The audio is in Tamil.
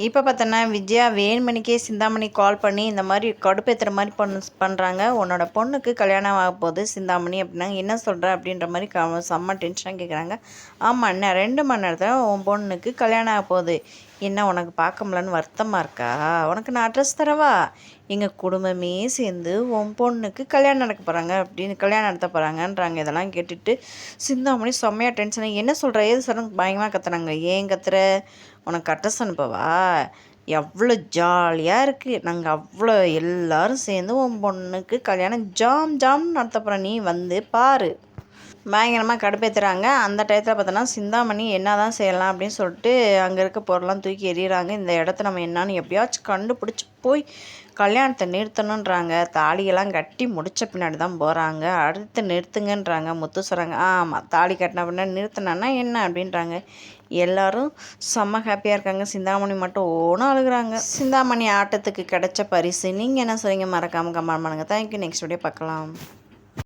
இப்போ பார்த்தோன்னா விஜயா வேணுமணிக்கே சிந்தாமணி கால் பண்ணி இந்த மாதிரி கடுப்பேற்றுற மாதிரி பண்ணுறாங்க. உன்னோட பொண்ணுக்கு கல்யாணம் ஆக போகுது சிந்தாமணி அப்படின்னாங்க. என்ன சொல்கிற அப்படின்ற மாதிரி செம்ம டென்ஷனாக கேட்குறாங்க. ஆமாம் அண்ணா 2 மணி நேரத்தில் உன் பொண்ணுக்கு கல்யாணம் ஆக போகுது. என்ன உனக்கு பார்க்க முடியலன்னு வருத்தமாக இருக்கா? உனக்கு நான் அட்ரஸ் தரவா? எங்கள் குடும்பமே சேர்ந்து உன் பொண்ணுக்கு கல்யாணம் நடத்த போகிறாங்கன்றாங்க. இதெல்லாம் கேட்டுட்டு சிந்தாமணி செம்மையாக டென்ஷனாக என்ன சொல்கிற ஏது சொல்கிறேன் பயங்கரமாக கத்துறாங்க. ஏன் கத்துற? உனக்கு அட்ரஸ் அனுப்பவா? எவ்வளோ ஜாலியாக இருக்குது. நாங்கள் அவ்வளோ எல்லோரும் சேர்ந்து உன் பொண்ணுக்கு கல்யாணம் ஜாம் நடத்த போகிறோம். நீ வந்து பாரு. பயங்கரமாக கடுப்பேற்றுறாங்க. அந்த டயத்தில் பார்த்தோன்னா சிந்தாமணி என்ன தான் செய்யலாம் அப்படின்னு சொல்லிட்டு அங்கே இருக்க பொருள்லாம் தூக்கி எறிகிறாங்க. இந்த இடத்த நம்ம என்னான்னு எப்படியாச்சும் கண்டுபிடிச்சி போய் கல்யாணத்தை நிறுத்தணுன்றாங்க. தாலியெல்லாம் கட்டி முடித்த பின்னாடி தான் போகிறாங்க. அடுத்து நிறுத்துங்கன்றாங்க. முத்து சொல்கிறாங்க ஆமாம் தாலி கட்டின பின்னாடி நிறுத்தினா என்ன அப்படின்றாங்க. எல்லோரும் செம்ம ஹாப்பியாக இருக்காங்க. சிந்தாமணி மட்டும் ஓன்னு அழுகுறாங்க. சிந்தாமணி ஆட்டத்துக்கு கிடைச்ச பரிசு நீங்கள் என்ன சொல்றீங்க? மறக்காமல் கமெண்ட் பண்ணுங்கள். தேங்க்யூ. நெக்ஸ்ட் வீடியோ பார்க்கலாம்.